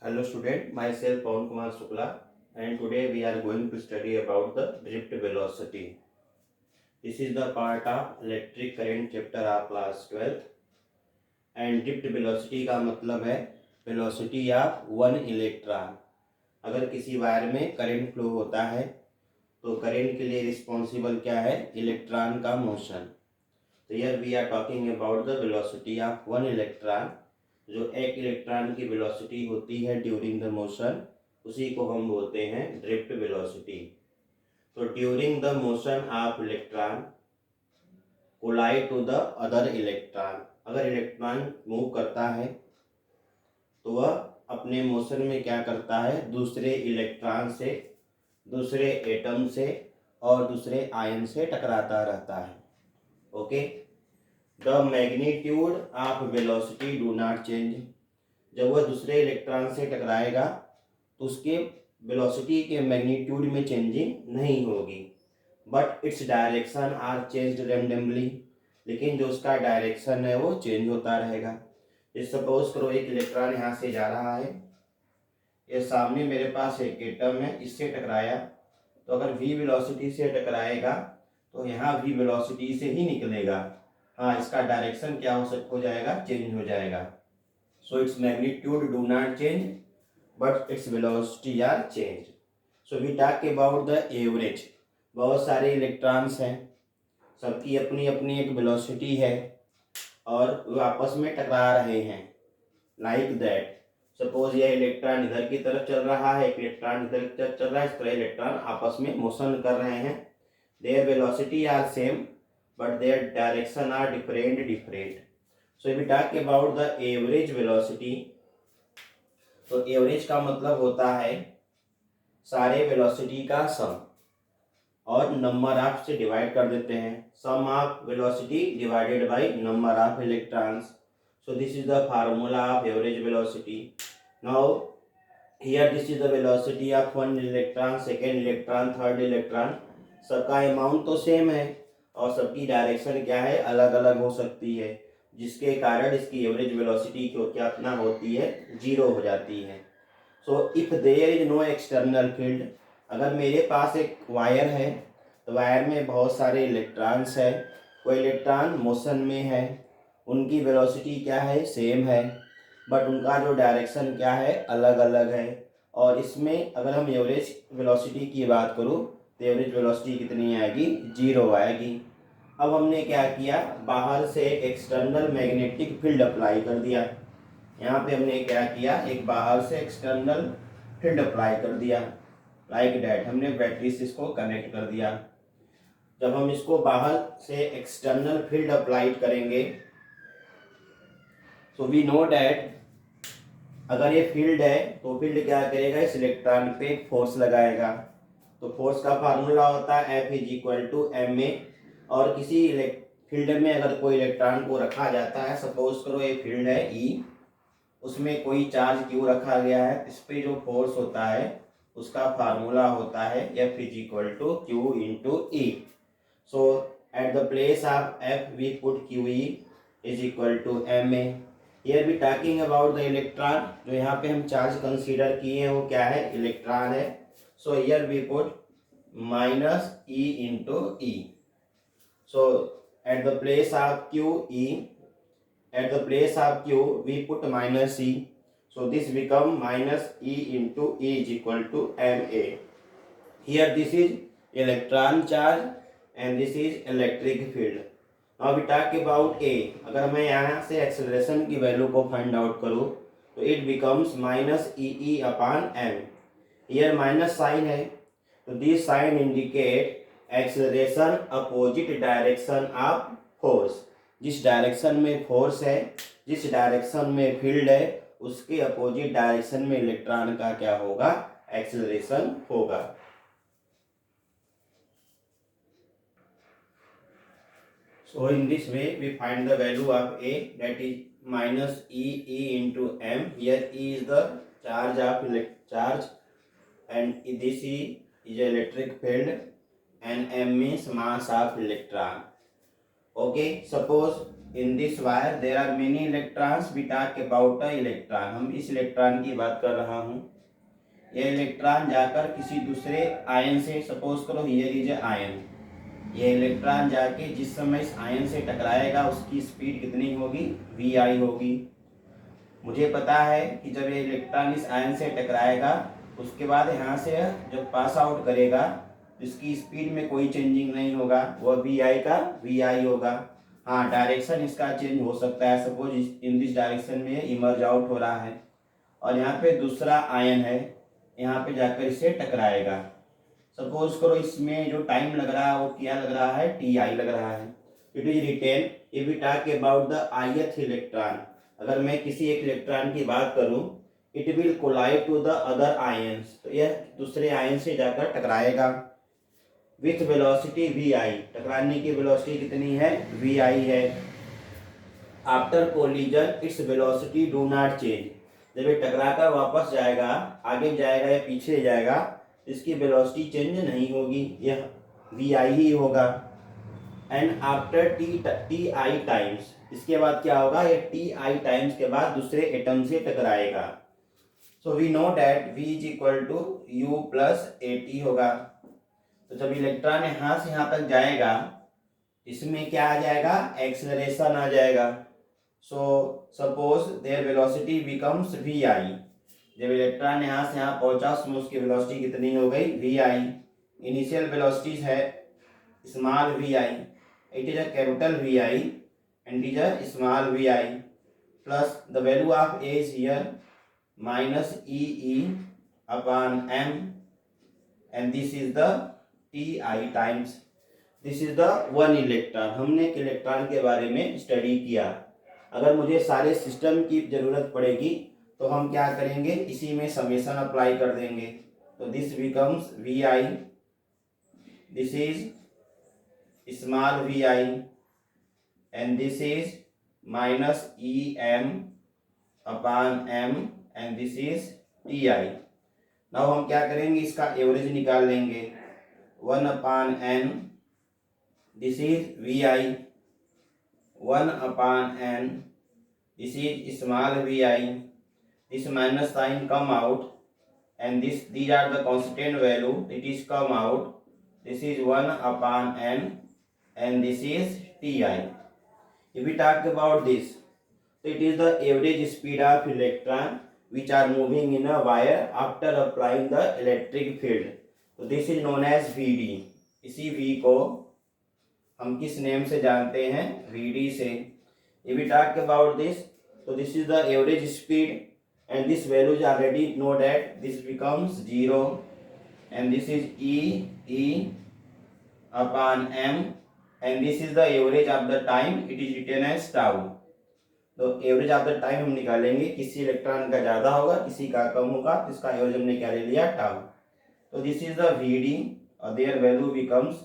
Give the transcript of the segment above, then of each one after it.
Hello student, myself Pawan Kumar Shukla and today we are going to study about the drift velocity. This is the part of electric current chapter of class 12 and drift velocity का मतलब है velocity of one electron. अगर किसी wire में current flow होता है तो current के लिए रिस्पॉन्सिबल क्या है? इलेक्ट्रॉन का मोशन. तो here we are talking about the velocity of one electron. जो एक इलेक्ट्रॉन की वेलोसिटी होती है ड्यूरिंग द मोशन, उसी को हम बोलते हैं ड्रिफ्ट वेलोसिटी. तो during the motion of electron collide to the other electron. अगर इलेक्ट्रॉन मूव करता है तो वह अपने मोशन में क्या करता है? दूसरे इलेक्ट्रॉन से, दूसरे एटम से और दूसरे आयन से टकराता रहता है. Okay. The magnitude of velocity do not change. जब वह दूसरे इलेक्ट्रॉन से टकराएगा तो उसके वेलोसिटी के मैग्नीट्यूड में चेंजिंग नहीं होगी, but its direction are changed randomly. लेकिन जो उसका डायरेक्शन है वो चेंज होता रहेगा. जैसे सपोज करो एक इलेक्ट्रॉन यहाँ से जा रहा है, ये सामने मेरे पास एक एटम है, इससे टकराया तो अगर v वेलोसिटी से टकराएगा तो यहाँ v वेलोसिटी से ही निकलेगा. हाँ, इसका डायरेक्शन क्या हो जाएगा? चेंज हो जाएगा. So its magnitude do not change but its velocity are change. So we talk about the average. बहुत सारे इलेक्ट्रॉन्स हैं, सबकी अपनी अपनी एक वेलोसिटी है और वो आपस में टकरा रहे हैं. लाइक दैट, सपोज यह इलेक्ट्रॉन इधर की तरफ चल रहा है, एक इलेक्ट्रॉन इधर की तरफ चल रहा है, इस तरह इलेक्ट्रॉन आपस में मोशन कर रहे हैं. Their velocity are same but their direction are different. So if we talk about the average velocity, तो एवरेज का मतलब होता है सारे वेलोसिटी का सम और नंबर ऑफ से डिवाइड कर देते हैं. Sum of velocity divided by number of electrons. So this is the formula of average velocity. Now here this is the velocity of one electron, second electron, third electron. सबका amount तो same है और सबकी direction क्या है? अलग अलग हो सकती है, जिसके कारण इसकी एवरेज वेलोसिटी क्या होती है? जीरो हो जाती है. So if there is no external field, अगर मेरे पास एक वायर है तो वायर में बहुत सारे इलेक्ट्रॉन्स है, कोई इलेक्ट्रॉन मोशन में है, उनकी वेलोसिटी क्या है? सेम है, बट उनका जो डायरेक्शन क्या है? अलग अलग है. और इसमें अगर हम एवरेज वेलोसिटी की बात करूँ तो एवरेज वेलोसिटी कितनी आएगी? जीरो आएगी. अब हमने क्या किया? बाहर से एक एक्सटर्नल मैग्नेटिक फील्ड अप्लाई कर दिया. यहाँ पे हमने क्या किया? एक बाहर से एक्सटर्नल फील्ड अप्लाई कर दिया. लाइक डैट, हमने बैटरी से इसको कनेक्ट कर दिया. जब हम इसको बाहर से एक्सटर्नल फील्ड अप्लाई करेंगे सो वी नो डैट अगर ये फील्ड है तो फील्ड क्या करेगा? इस इलेक्ट्रॉन पे एक फोर्स लगाएगा. तो फोर्स का फार्मूला होता है F is equal to m a. और किसी फील्ड में अगर कोई इलेक्ट्रॉन को रखा जाता है, सपोज करो ये फील्ड है E, उसमें कोई चार्ज Q रखा गया है, इस पे जो फोर्स होता है उसका फार्मूला होता है F is equal to Q into E. So at the place of F we put QE is equal to m a. Here we talking about the electron. जो यहाँ पे हम चार्ज कंसीडर किए हैं वो क्या है? इलेक्ट्रॉन है. So here we put minus E into E. So at the place of QE, at the place of Q we put minus E. So this become minus E into E is equal to MA. Here this is electron charge and this is electric field. Now we talk about A. अगर मैं यहाँ से acceleration की value को find out करूँ तो it becomes minus EE upon M. Here minus sign है तो this sign indicate acceleration opposite direction of force. जिस डायरेक्शन में फोर्स है, जिस डायरेक्शन में फील्ड है, उसके अपोजिट डायरेक्शन में इलेक्ट्रॉन का क्या होगा? एक्सेलरेशन होगा. So in this way we find the value of A, that is minus E into M. Here E is the charge of charge and this is electric field and M means mass of electron. Okay, suppose in this wire there are many electrons, we talk about a electron. हम इस electron की बात कर रहा हूँ। ये electron जाकर किसी दूसरे आयन से, सपोज करो हियर इज ए आयन, ये इलेक्ट्रॉन जाके जिस समय इस आयन से टकराएगा उसकी स्पीड कितनी होगी, वी आई होगी। मुझे पता है कि जब ये इलेक्ट्रॉन इस आयन से टकराएगा उसके बाद यहाँ से जब पास आउट करेगा इसकी स्पीड में कोई चेंजिंग नहीं होगा, वह वी आई का वी आई होगा। हाँ, डायरेक्शन इसका चेंज हो सकता है, सपोज इन दिस डायरेक्शन में इमर्ज आउट हो रहा है और यहाँ पे दूसरा आयन है, यहाँ पे जाकर इसे टकराएगा। सपोज करो इसमें जो टाइम लग रहा है वो क्या लग रहा है, टी आई लग रहा है। It is written if we talk about the ith electron, अगर मैं किसी एक इलेक्ट्रॉन की बात करूं, it will collide to the other ions, तो यह दूसरे आयन से जाकर टकराएगा विथ वेलोसिटी वी आई, टकराने की वेलोसिटी कितनी है, वी आई है। After collision its velocity do not change, जब ये टकराकर वापस जाएगा, आगे जाएगा या पीछे जाएगा, इसकी वेलोसिटी चेंज नहीं होगी, यह वी आई ही होगा। And after T i times, इसके बाद क्या होगा, ये टी आई टाइम्स के बाद दूसरे एटम से टकराएगा। So we know that V is equal to U plus A T होगा। तो जब इलेक्ट्रॉन यहाँ से यहाँ तक जाएगा इसमें क्या आ जाएगा, एक्सेलरेशन आ जाएगा। So suppose there velocity becomes we I, जब इलेक्ट्रॉन यहाँ से यहाँ पहुंचा उसमें उसकी वेलोसिटी कितनी हो गई, वी आई। इनिशियल वेलोसिटी है small v i, it is a capital v i and it is a small v i, plus the value of a is here minus e upon m and this is the t i times, this is the one electron. हमने एक electron के बारे में study किया। अगर मुझे सारे system की जरूरत पड़ेगी तो हम क्या करेंगे, इसी में समेशन अप्लाई कर देंगे। तो this becomes we i, this is small v i and this is minus e m upon m and this is t i. Now हम क्या करेंगे, इसका एवरेज निकाल लेंगे, 1 upon n, this is v i, 1 upon n, this is small vi, this minus sign come out and these are the constant value, it is come out, this is 1 upon n and this is ti. If we talk about this, so it is the average speed of electron which are moving in a wire after applying the electric field. So this is known as Vd. इसी V को हम किस name से जानते हैं, Vd से। If we talk about this, so this is the average speed and this value is already know that this becomes 0 and this is E upon m and this is the average of the time, it is written as tau. तो average of the time हम निकालेंगे, किसी electron का ज़्यादा होगा किसी का कम होगा, तो इसका एवरेज हमने क्या ले लिया, टाउ। तो दिस इज द Vd और their value becomes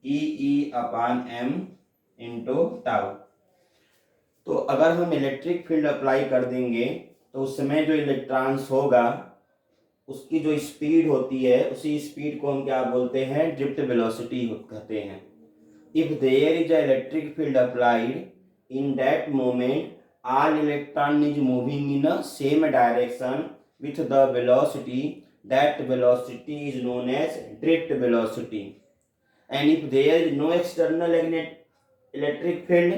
E upon m into tau. तो अगर हम इलेक्ट्रिक फील्ड अप्लाई कर देंगे तो उस समय जो इलेक्ट्रॉन्स होगा उसकी जो स्पीड होती है उसी स्पीड को हम क्या बोलते हैं, ड्रिफ्ट वेलोसिटी कहते हैं। If there is a electric field applied in that moment all electron is moving in a same direction with the velocity, that velocity is known as drift velocity. And if there is no external electric field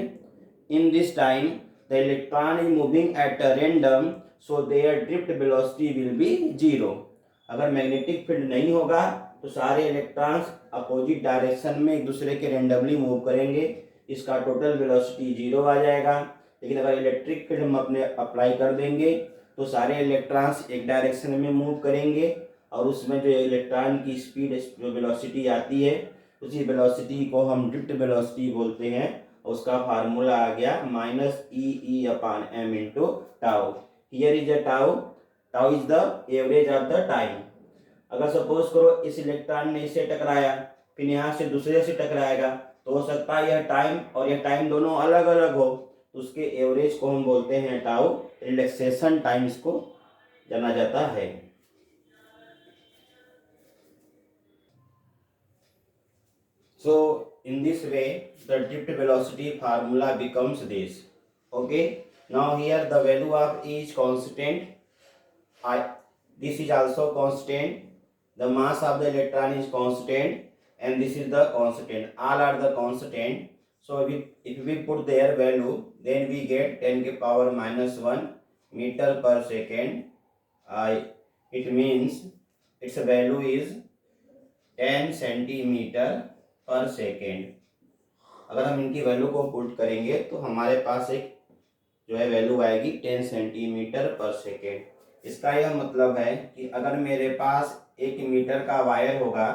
in this time, the electron is moving at a random, so their drift velocity will be 0. अगर magnetic field नहीं होगा तो सारे electrons opposite direction में एक दूसरे के randomly move करेंगे, इसका टोटल वेलोसिटी 0 आ जाएगा। लेकिन अगर इलेक्ट्रिक फील्ड हम अपने अप्लाई कर देंगे तो सारे इलेक्ट्रॉन्स एक डायरेक्शन में मूव करेंगे और उसमें जो इलेक्ट्रॉन की स्पीड जो वेलोसिटी आती है उसी वेलोसिटी को हम ड्रिफ्ट वेलोसिटी बोलते हैं। उसका फार्मूला आ गया minus e upon m into tau. Here is a tau, tau is the average of the time. अगर सपोज करो इस इलेक्ट्रॉन ने इससे टकराया फिर यहाँ से दूसरे से टकराएगा तो हो सकता है यह टाइम और यह टाइम दोनों अलग अलग हो, तो उसके एवरेज को हम बोलते हैं टाउ, रिलैक्सेशन टाइम इसको जाना जाता है। So in this way the drift velocity formula becomes this. Okay, now here the value of E is constant, this is also constant, the mass of the electron is constant, and this is the constant, all are the constant. So if we put their value, then we get 10 के power minus 1 meter per second. It means its value is 10 centimetre पर second. अगर हम इनकी value को put करेंगे तो हमारे पास एक जो है वैल्यू आएगी 10 सेंटीमीटर पर सेकेंड. इसका यह मतलब है कि अगर मेरे पास 1 मीटर का वायर होगा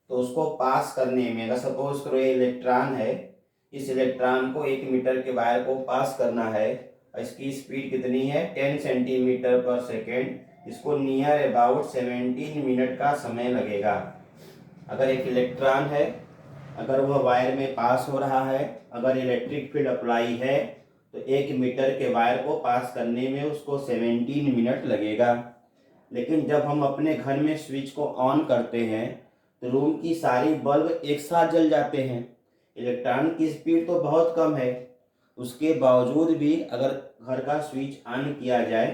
तो उसको पास करने में, अगर सपोज करो ये इलेक्ट्रॉन है, इस इलेक्ट्रॉन को 1 मीटर के वायर को पास करना है, इसकी स्पीड कितनी है 10 सेंटीमीटर पर सेकेंड. इसको नियर अबाउट 17 मिनट का समय लगेगा. अगर एक इलेक्ट्रॉन है, अगर वह वायर में पास हो रहा है, अगर इलेक्ट्रिक फील्ड अप्लाई है तो 1 मीटर के वायर को पास करने में उसको 17 मिनट लगेगा. लेकिन जब हम अपने घर में स्विच को ऑन करते हैं तो रूम की सारी बल्ब एक साथ जल जाते हैं. इलेक्ट्रॉन की स्पीड तो बहुत कम है, उसके बावजूद भी अगर घर का स्विच ऑन किया जाए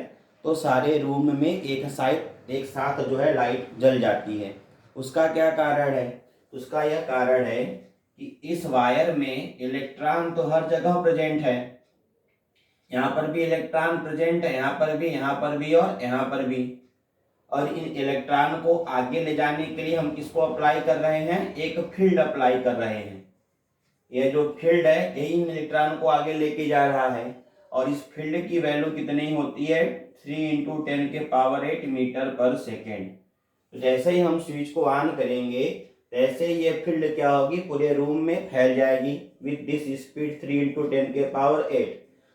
तो सारे रूम में एक साथ जो है लाइट जल जाती है. उसका क्या कारण है? उसका यह कारण है कि इस वायर में इलेक्ट्रॉन तो हर जगह प्रेजेंट है. यहाँ पर भी इलेक्ट्रॉन प्रेजेंट है, यहाँ पर भी और यहाँ पर भी. और इन इलेक्ट्रॉन को आगे ले जाने के लिए हम किसको अप्लाई कर रहे हैं? एक फील्ड अप्लाई कर रहे हैं. यह जो फील्ड है यही इन इलेक्ट्रॉन को आगे लेके जा रहा है. और इस फील्ड की वैल्यू कितनी होती है? 3 × 10⁸ मीटर पर सेकेंड. तो जैसे ही हम स्विच को ऑन करेंगे तैसे ये फील्ड क्या होगी? पूरे रूम में फैल जाएगी विद दिस स्पीड 3 × 10⁸.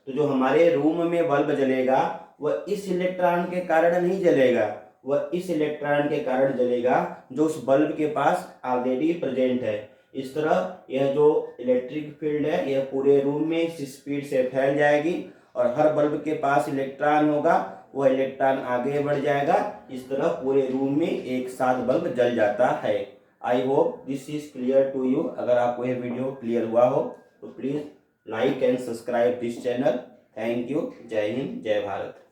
तो जो हमारे रूम में बल्ब जलेगा वह इस इलेक्ट्रॉन के कारण नहीं जलेगा, वह इस इलेक्ट्रॉन के कारण जलेगा जो उस बल्ब के पास ऑलरेडी प्रेजेंट है. इस तरह यह जो इलेक्ट्रिक फील्ड है यह पूरे रूम में इस स्पीड से फैल जाएगी और हर बल्ब के पास इलेक्ट्रॉन होगा, वह इलेक्ट्रॉन आगे बढ़ जाएगा. इस तरह पूरे रूम में एक साथ बल्ब जल जाता है. I hope this is clear to you. अगर आपको यह वीडियो क्लियर हुआ हो तो please like and subscribe this channel. Thank you. जय हिंद, जय भारत.